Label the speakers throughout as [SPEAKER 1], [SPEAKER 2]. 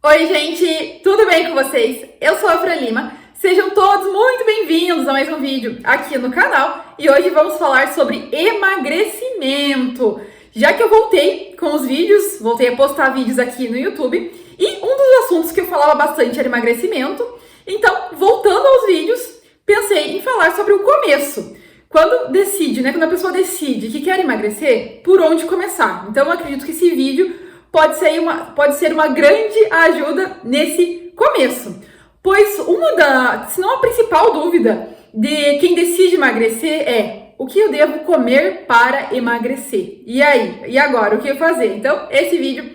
[SPEAKER 1] Oi, gente! Tudo bem com vocês? Eu sou a Fran Lima. Sejam todos muito bem-vindos a mais um vídeo aqui no canal. E hoje vamos falar sobre emagrecimento. Já que eu voltei com os vídeos, voltei a postar vídeos aqui no YouTube. E um dos assuntos que eu falava bastante era emagrecimento. Então, voltando aos vídeos, pensei em falar sobre o começo. Quando decide, quando a pessoa decide que quer emagrecer, por onde começar? Então, eu acredito que esse vídeo pode ser uma grande ajuda nesse começo. Pois se não a principal dúvida de quem decide emagrecer é: o que eu devo comer para emagrecer? E aí? E agora? O que eu fazer? Então, esse vídeo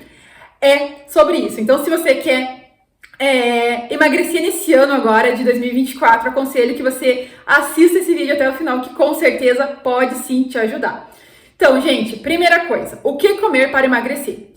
[SPEAKER 1] é sobre isso. Então, se você quer emagrecer nesse ano agora, de 2024, aconselho que você assista esse vídeo até o final, que com certeza pode sim te ajudar. Então, gente, primeira coisa, o que comer para emagrecer?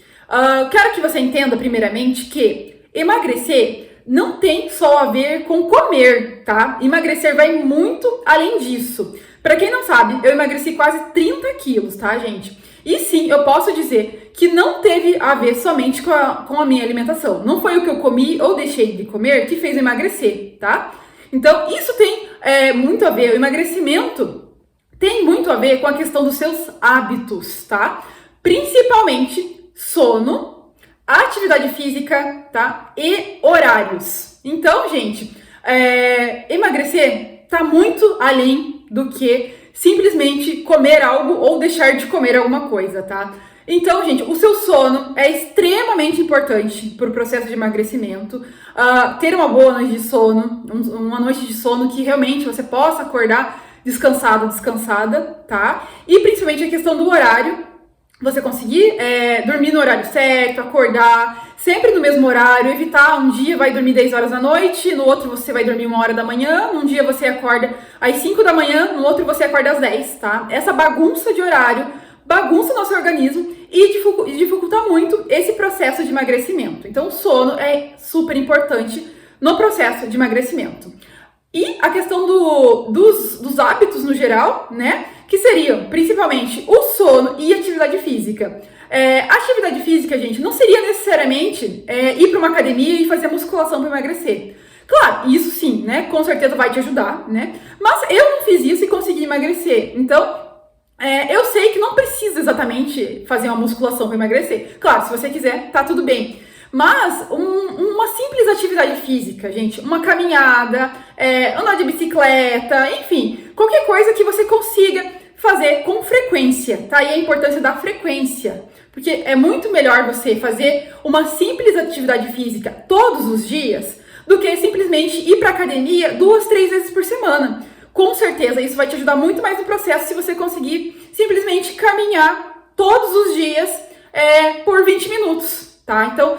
[SPEAKER 1] Quero que você entenda, primeiramente, que emagrecer não tem só a ver com comer, tá? Emagrecer vai muito além disso. Para quem não sabe, eu emagreci quase 30 quilos, tá, gente? E sim, eu posso dizer que não teve a ver somente com a minha alimentação. Não foi o que eu comi ou deixei de comer que fez eu emagrecer, tá? Então, isso tem muito a ver, o emagrecimento tem muito a ver com a questão dos seus hábitos, tá? Principalmente sono, atividade física, tá? E horários. Então, gente, emagrecer tá muito além do que simplesmente comer algo ou deixar de comer alguma coisa, tá? Então, gente, o seu sono é extremamente importante para o processo de emagrecimento. Ter uma boa noite de sono, uma noite de sono que realmente você possa acordar descansada, tá? E principalmente a questão do horário. Você conseguir dormir no horário certo, acordar sempre no mesmo horário, evitar um dia vai dormir 10 horas da noite, no outro você vai dormir 1 hora da manhã, num dia você acorda às 5 da manhã, no outro você acorda às 10, tá? Essa bagunça de horário bagunça o nosso organismo e dificulta muito esse processo de emagrecimento. Então, o sono é super importante no processo de emagrecimento. E a questão dos hábitos no geral, né? Que seriam principalmente o sono e atividade física. Atividade física, gente, não seria necessariamente ir para uma academia e fazer musculação para emagrecer. Claro, isso sim, né? Com certeza vai te ajudar, né? Mas eu não fiz isso e consegui emagrecer. Então, eu sei que não precisa exatamente fazer uma musculação para emagrecer. Claro, se você quiser, tá tudo bem. Mas uma simples atividade física, gente, uma caminhada, andar de bicicleta, enfim, qualquer coisa que você consiga fazer com frequência, tá? E a importância da frequência, porque é muito melhor você fazer uma simples atividade física todos os dias do que simplesmente ir para academia 2, 3 vezes por semana. Com certeza, isso vai te ajudar muito mais no processo se você conseguir simplesmente caminhar todos os dias por 20 minutos. Tá? Então,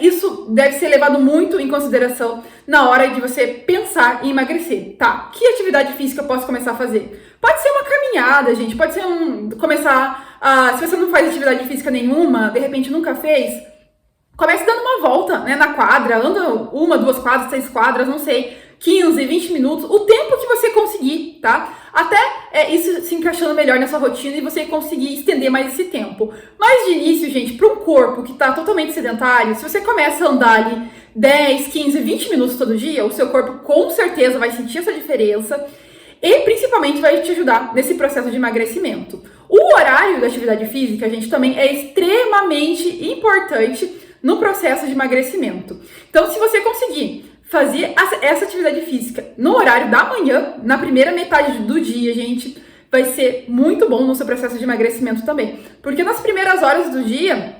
[SPEAKER 1] isso deve ser levado muito em consideração na hora de você pensar em emagrecer, tá? Que atividade física eu posso começar a fazer? Pode ser uma caminhada, gente, pode ser se você não faz atividade física nenhuma, de repente nunca fez, comece dando uma volta, né, na quadra, anda 1, 2 quadras, 6 quadras, não sei, 15, 20 minutos, o tempo que você conseguir, tá? Até isso se encaixando melhor na sua rotina e você conseguir estender mais esse tempo. Mas de início, gente, para um corpo que tá totalmente sedentário, se você começa a andar ali 10, 15, 20 minutos todo dia, o seu corpo com certeza vai sentir essa diferença e principalmente vai te ajudar nesse processo de emagrecimento. O horário da atividade física, gente, também é extremamente importante no processo de emagrecimento. Então, se você conseguir fazer essa atividade física no horário da manhã, na primeira metade do dia, gente, vai ser muito bom no seu processo de emagrecimento também. Porque nas primeiras horas do dia,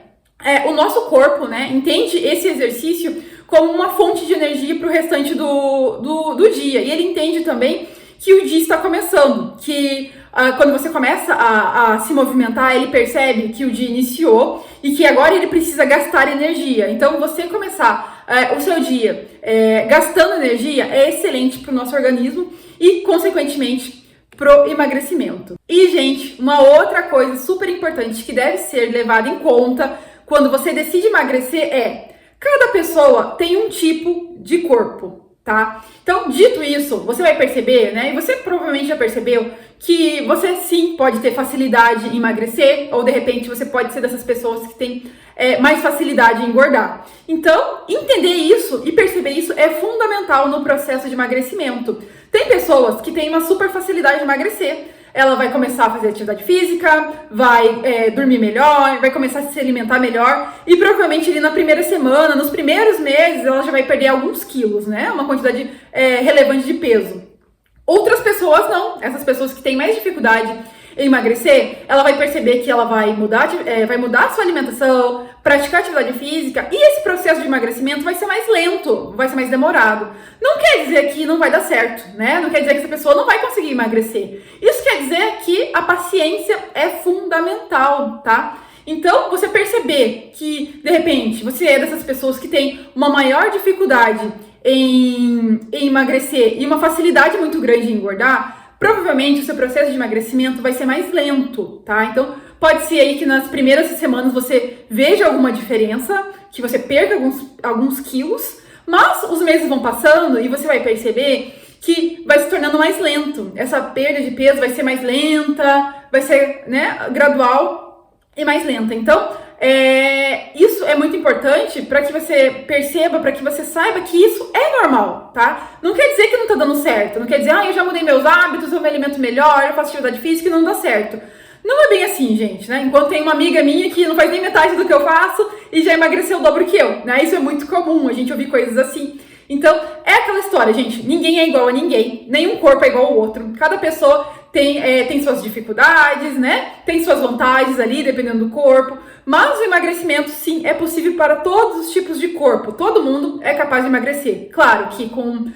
[SPEAKER 1] o nosso corpo, né, entende esse exercício como uma fonte de energia para o restante do dia. E ele entende também que o dia está começando, que quando você começa a se movimentar, ele percebe que o dia iniciou e que agora ele precisa gastar energia. Então, você começar o seu dia gastando energia é excelente para o nosso organismo e, consequentemente, pro emagrecimento. E, gente, uma outra coisa super importante que deve ser levada em conta quando você decide emagrecer cada pessoa tem um tipo de corpo. tá? Então, dito isso, você vai perceber, né? E você provavelmente já percebeu que você sim pode ter facilidade em emagrecer, ou de repente você pode ser dessas pessoas que tem mais facilidade em engordar. Então, entender isso e perceber isso é fundamental no processo de emagrecimento. Tem pessoas que têm uma super facilidade de emagrecer. Ela vai começar a fazer atividade física, vai dormir melhor, vai começar a se alimentar melhor e provavelmente ali na primeira semana, nos primeiros meses, ela já vai perder alguns quilos, né? Uma quantidade relevante de peso. Outras pessoas não. Essas pessoas que têm mais dificuldade em emagrecer, ela vai perceber que ela vai mudar a sua alimentação, praticar atividade física e esse processo de emagrecimento vai ser mais lento, vai ser mais demorado. Não quer dizer que não vai dar certo, né? Não quer dizer que essa pessoa não vai conseguir emagrecer. Isso quer dizer que a paciência é fundamental, tá? Então, você perceber que, de repente, você é dessas pessoas que tem uma maior dificuldade em emagrecer e uma facilidade muito grande em engordar, provavelmente o seu processo de emagrecimento vai ser mais lento, tá? Então, pode ser aí que nas primeiras semanas você veja alguma diferença, que você perca alguns quilos, mas os meses vão passando e você vai perceber que vai se tornando mais lento. Essa perda de peso vai ser mais lenta, vai ser, né, gradual e mais lenta. Então, isso é muito importante para que você perceba, para que você saiba que isso é normal, tá? Não quer dizer que não tá dando certo, não quer dizer, eu já mudei meus hábitos, eu me alimento melhor, eu faço atividade física e não dá certo. Não é bem assim, gente, né? Enquanto tem uma amiga minha que não faz nem metade do que eu faço e já emagreceu o dobro que eu, né? Isso é muito comum, a gente ouvir coisas assim. Então, é aquela história, gente, ninguém é igual a ninguém, nenhum corpo é igual ao outro, cada pessoa tem suas dificuldades, né? Tem suas vantagens ali, dependendo do corpo, mas o emagrecimento, sim, é possível para todos os tipos de corpo, todo mundo é capaz de emagrecer, claro que com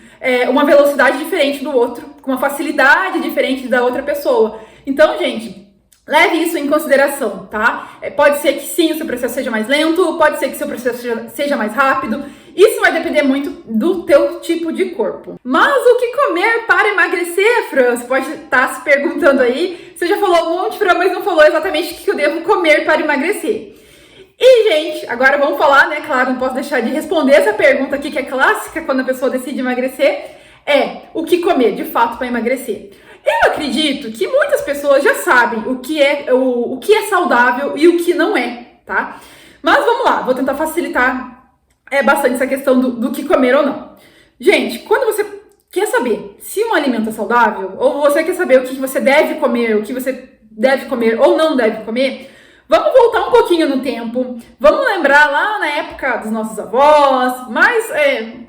[SPEAKER 1] uma velocidade diferente do outro, com uma facilidade diferente da outra pessoa. Então, gente, leve isso em consideração, tá? Pode ser que sim, o seu processo seja mais lento, pode ser que o seu processo seja mais rápido. Isso vai depender muito do teu tipo de corpo. Mas o que comer para emagrecer, Fran? Você pode estar se perguntando aí. Você já falou um monte, Fran, mas não falou exatamente o que eu devo comer para emagrecer. E, gente, agora vamos falar, né? Claro, não posso deixar de responder essa pergunta aqui, que é clássica quando a pessoa decide emagrecer. O que comer, de fato, para emagrecer. Eu acredito que muitas pessoas já sabem o que é saudável e o que não é, tá? Mas vamos lá, vou tentar facilitar bastante essa questão do que comer ou não. Gente, quando você quer saber se um alimento é saudável, ou você quer saber o que você deve comer, o que você deve comer ou não deve comer, vamos voltar um pouquinho no tempo, vamos lembrar lá na época dos nossos avós, mas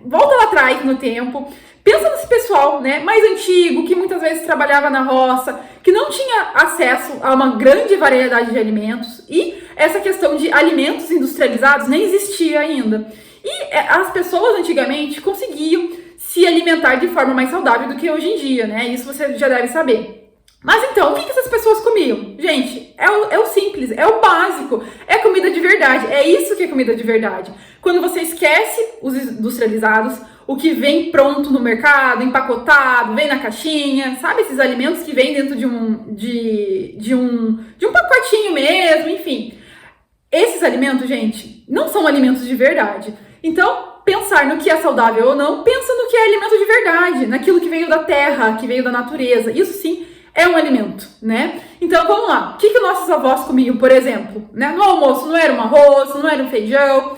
[SPEAKER 1] volta lá atrás no tempo. Pensa nesse pessoal, né, mais antigo, que muitas vezes trabalhava na roça, que não tinha acesso a uma grande variedade de alimentos e essa questão de alimentos industrializados nem existia ainda. E as pessoas antigamente conseguiam se alimentar de forma mais saudável do que hoje em dia, né? Isso você já deve saber. Mas então, o que essas pessoas comiam? Gente, é o simples, é o básico, é comida de verdade, é isso que é comida de verdade. Quando você esquece os industrializados, o que vem pronto no mercado, empacotado, vem na caixinha, sabe? Esses alimentos que vêm dentro de um pacotinho mesmo, enfim. Esses alimentos, gente, não são alimentos de verdade. Então, pensar no que é saudável ou não, pensa no que é alimento de verdade, naquilo que veio da terra, que veio da natureza. Isso sim é um alimento, né? Então, vamos lá. O que nossos avós comiam, por exemplo? Né? No almoço não era um arroz, não era um feijão,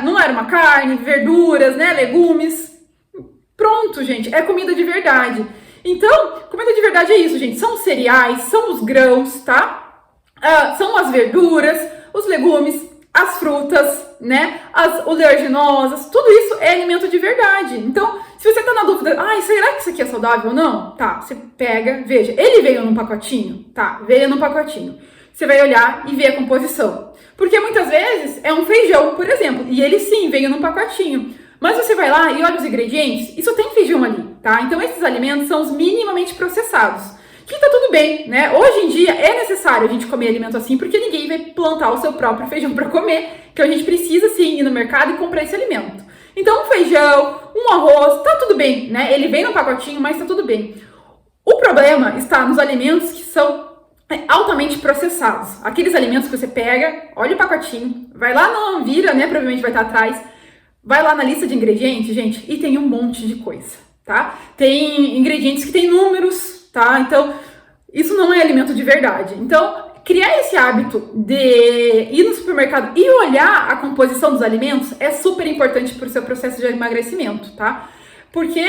[SPEAKER 1] não era uma carne, verduras, né? Legumes. Pronto, gente, é comida de verdade. Então, comida de verdade é isso, gente. São os cereais, são os grãos, tá? São as verduras, os legumes, as frutas, né? As oleaginosas, tudo isso é alimento de verdade. Então, se você tá na dúvida, será que isso aqui é saudável ou não? Tá, você pega, veja, ele veio num pacotinho? Tá, veio num pacotinho. Você vai olhar e ver a composição. Porque muitas vezes é um feijão, por exemplo, e ele sim veio num pacotinho. Mas você vai lá e olha os ingredientes e só tem feijão ali, tá? Então esses alimentos são os minimamente processados. Que tá tudo bem, né? Hoje em dia é necessário a gente comer alimento assim, porque ninguém vai plantar o seu próprio feijão para comer, que a gente precisa sim ir no mercado e comprar esse alimento. Então um feijão, um arroz, tá tudo bem, né? Ele vem no pacotinho, mas tá tudo bem. O problema está nos alimentos que são altamente processados. Aqueles alimentos que você pega, olha o pacotinho, vai lá na Anvira, né? Provavelmente vai estar atrás. Vai lá na lista de ingredientes, gente, e tem um monte de coisa, tá? Tem ingredientes que tem números, tá? Então, isso não é alimento de verdade. Então, criar esse hábito de ir no supermercado e olhar a composição dos alimentos é super importante para o seu processo de emagrecimento, tá? Porque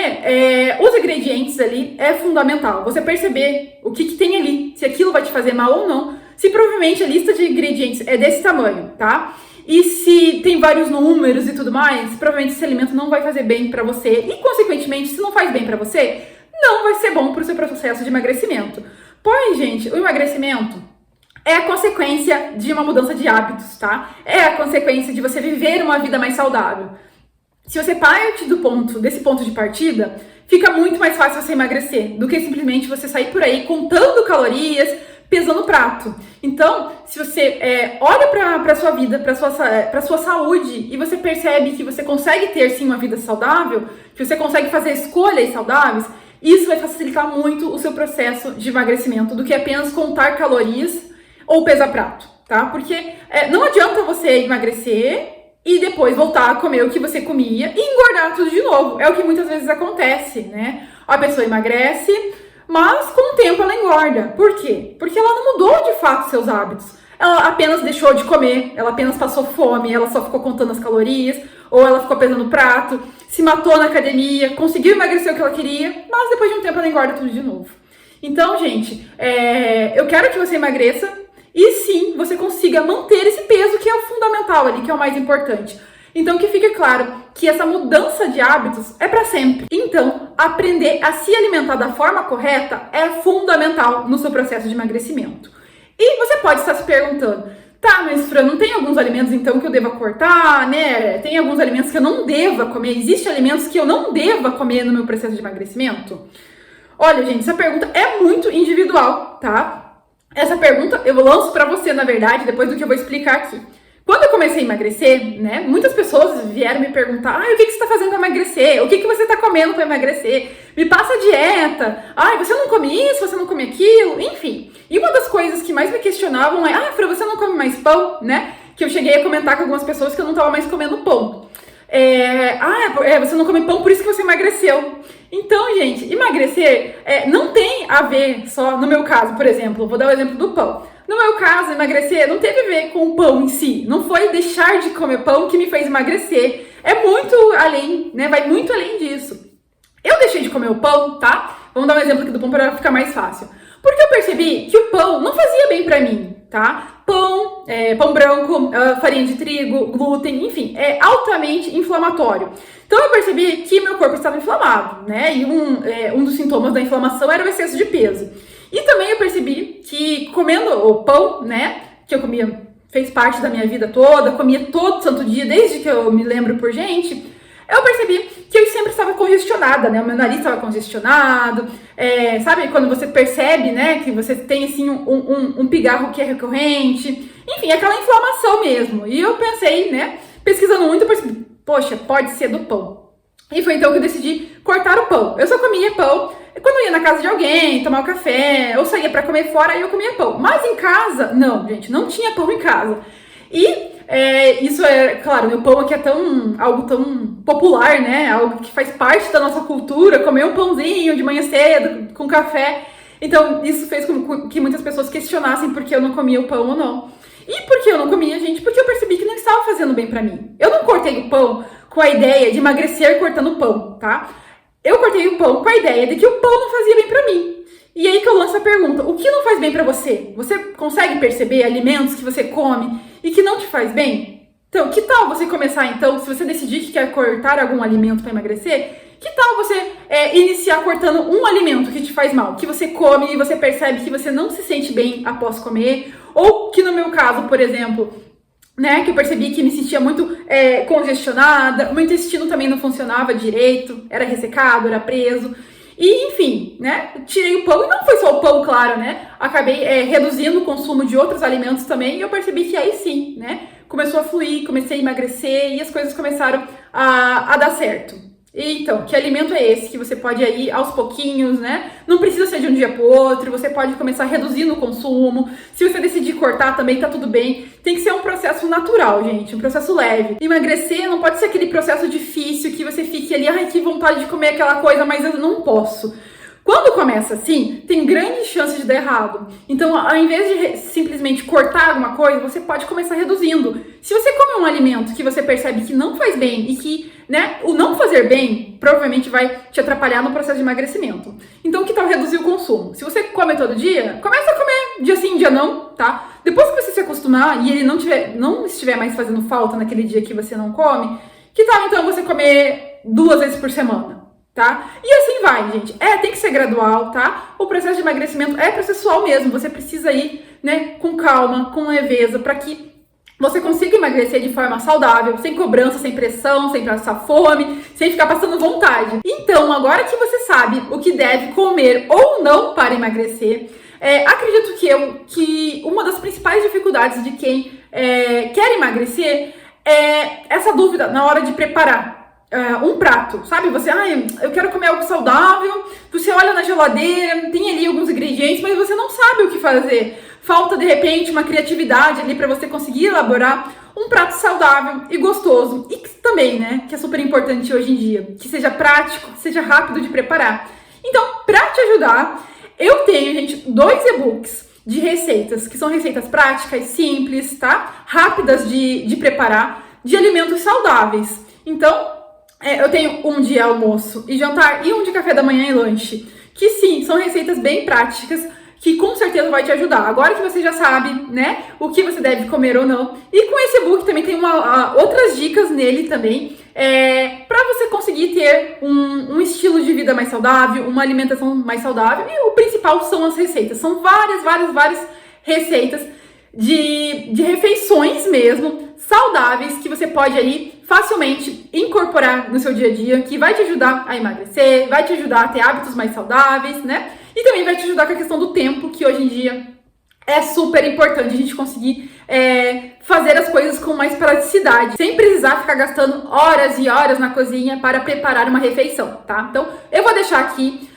[SPEAKER 1] os ingredientes ali é fundamental. Você perceber o que tem ali, se aquilo vai te fazer mal ou não. Se provavelmente a lista de ingredientes é desse tamanho, tá? E se tem vários números e tudo mais, provavelmente esse alimento não vai fazer bem pra você. E, consequentemente, se não faz bem pra você, não vai ser bom pro seu processo de emagrecimento. Pois, gente, o emagrecimento é a consequência de uma mudança de hábitos, tá? É a consequência de você viver uma vida mais saudável. Se você parte desse ponto de partida, fica muito mais fácil você emagrecer do que simplesmente você sair por aí contando calorias, pesando o prato. Então, se você olha para a sua vida, para sua saúde, e você percebe que você consegue ter sim uma vida saudável, que você consegue fazer escolhas saudáveis, isso vai facilitar muito o seu processo de emagrecimento do que apenas contar calorias ou pesar prato, tá? Porque não adianta você emagrecer e depois voltar a comer o que você comia e engordar tudo de novo. É o que muitas vezes acontece, né? A pessoa emagrece, mas com o tempo ela engorda. Por quê? Porque ela não mudou de fato seus hábitos. Ela apenas deixou de comer, ela apenas passou fome, ela só ficou contando as calorias, ou ela ficou pesando o prato, se matou na academia, conseguiu emagrecer o que ela queria, mas depois de um tempo ela engorda tudo de novo. Então, gente, eu quero que você emagreça e sim, você consiga manter esse peso que é o fundamental ali, que é o mais importante. Então, que fique claro que essa mudança de hábitos é para sempre. Então, aprender a se alimentar da forma correta é fundamental no seu processo de emagrecimento. E você pode estar se perguntando, tá, mas Fran, não tem alguns alimentos então que eu deva cortar, né? Tem alguns alimentos que eu não deva comer? Existem alimentos que eu não deva comer no meu processo de emagrecimento? Olha, gente, essa pergunta é muito individual, tá? Essa pergunta eu lanço pra você, na verdade, depois do que eu vou explicar aqui. Quando eu comecei a emagrecer, né, muitas pessoas vieram me perguntar, o que você tá fazendo pra emagrecer? O que você tá comendo pra emagrecer? Me passa a dieta. Você não come isso, você não come aquilo, enfim. E uma das coisas que mais me questionavam é, Fran, você não come mais pão, né? Que eu cheguei a comentar com algumas pessoas que eu não tava mais comendo pão. Você não come pão, por isso que você emagreceu. Então, gente, emagrecer não tem a ver só, no meu caso, por exemplo, vou dar o exemplo do pão. No meu caso, emagrecer não teve a ver com o pão em si. Não foi deixar de comer pão que me fez emagrecer. É muito além, né? Vai muito além disso. Eu deixei de comer o pão, tá? Vamos dar um exemplo aqui do pão para ficar mais fácil. Porque eu percebi que o pão não fazia bem pra mim, tá? Pão branco, farinha de trigo, glúten, enfim, é altamente inflamatório. Então eu percebi que meu corpo estava inflamado, né? E um dos sintomas da inflamação era o excesso de peso. E também eu percebi que comendo o pão, né, que eu comia, fez parte da minha vida toda, comia todo santo dia, desde que eu me lembro por gente, eu percebi que eu sempre estava congestionada, né, o meu nariz estava congestionado, sabe, quando você percebe, né, que você tem, assim, um pigarro que é recorrente, enfim, aquela inflamação mesmo. E eu pensei, né, pesquisando muito, eu percebi, poxa, pode ser do pão. E foi então que eu decidi cortar o pão. Eu só comia pão quando eu ia na casa de alguém, tomar um café, ou saía pra comer fora, aí eu comia pão. Mas em casa, não, gente, não tinha pão em casa. E isso claro, o pão aqui é algo tão popular, né? Algo que faz parte da nossa cultura, comer um pãozinho de manhã cedo, com café. Então, isso fez com que muitas pessoas questionassem por que eu não comia o pão ou não. E por que eu não comia, gente? Porque eu percebi que não estava fazendo bem pra mim. Eu não cortei o pão com a ideia de emagrecer cortando o pão, tá? Eu cortei o pão com a ideia de que o pão não fazia bem pra mim. E aí que eu lanço a pergunta, o que não faz bem pra você? Você consegue perceber alimentos que você come e que não te faz bem? Então, que tal você começar então, se você decidir que quer cortar algum alimento pra emagrecer, que tal você iniciar cortando um alimento que te faz mal, que você come e você percebe que você não se sente bem após comer, ou que no meu caso, por exemplo, né, que eu percebi que me sentia muito congestionada, o meu intestino também não funcionava direito, era ressecado, era preso, e enfim, né, tirei o pão, e não foi só o pão, claro, né, acabei reduzindo o consumo de outros alimentos também, e eu percebi que aí sim, né, começou a fluir, comecei a emagrecer, e as coisas começaram a dar certo. Então, que alimento é esse que você pode ir aos pouquinhos, né? Não precisa ser de um dia pro outro, você pode começar reduzindo o consumo. Se você decidir cortar também, tá tudo bem. Tem que ser um processo natural, gente, um processo leve. Emagrecer não pode ser aquele processo difícil que você fique ali, ai, que vontade de comer aquela coisa, mas eu não posso. Quando começa assim, tem grande chance de dar errado. Então, ao invés de simplesmente cortar alguma coisa, você pode começar reduzindo. Se você come um alimento que você percebe que não faz bem e que, né, o não fazer bem provavelmente vai te atrapalhar no processo de emagrecimento. Então, que tal reduzir o consumo? Se você come todo dia, começa a comer dia sim, dia não, tá? Depois que você se acostumar e ele não estiver mais fazendo falta naquele dia que você não come, que tal então você comer 2 vezes por semana? Tá? E assim vai, gente. Tem que ser gradual, tá? O processo de emagrecimento é processual mesmo. Você precisa ir, né, com calma, com leveza, para que você consiga emagrecer de forma saudável, sem cobrança, sem pressão, sem passar fome, sem ficar passando vontade. Então, agora que você sabe o que deve comer ou não para emagrecer, acredito que uma das principais dificuldades de quem quer emagrecer é essa dúvida na hora de preparar um prato, sabe? Você, eu quero comer algo saudável, você olha na geladeira, tem ali alguns ingredientes, mas você não sabe o que fazer. Falta, de repente, uma criatividade ali para você conseguir elaborar um prato saudável e gostoso. E também, né, que é super importante hoje em dia, que seja prático, que seja rápido de preparar. Então, para te ajudar, eu tenho, gente, 2 e-books de receitas, que são receitas práticas, simples, tá? Rápidas de preparar, de alimentos saudáveis. Então, eu tenho um de almoço e jantar e um de café da manhã e lanche, que sim, são receitas bem práticas, que com certeza vai te ajudar. Agora que você já sabe, né, o que você deve comer ou não. E com esse e-book também tem outras dicas nele também, para você conseguir ter um estilo de vida mais saudável, uma alimentação mais saudável. E o principal são as receitas. São várias receitas de refeições mesmo, saudáveis, que você pode aí facilmente incorporar no seu dia a dia, que vai te ajudar a emagrecer, vai te ajudar a ter hábitos mais saudáveis, né? E também vai te ajudar com a questão do tempo, que hoje em dia é super importante a gente conseguir fazer as coisas com mais praticidade, sem precisar ficar gastando horas e horas na cozinha para preparar uma refeição, tá? Então, eu vou deixar aqui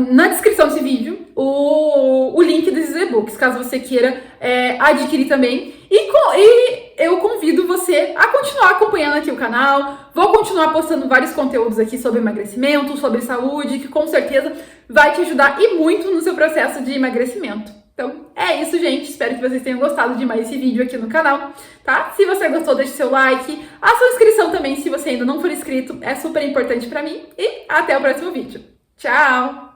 [SPEAKER 1] na descrição desse vídeo o link desses e-books, caso você queira adquirir também. E eu convido você a continuar acompanhando aqui o canal. Vou continuar postando vários conteúdos aqui sobre emagrecimento, sobre saúde, que com certeza vai te ajudar e muito no seu processo de emagrecimento. Então, é isso, gente. Espero que vocês tenham gostado de mais esse vídeo aqui no canal, tá? Se você gostou, deixe seu like. A sua inscrição também, se você ainda não for inscrito, é super importante pra mim. E até o próximo vídeo. Tchau!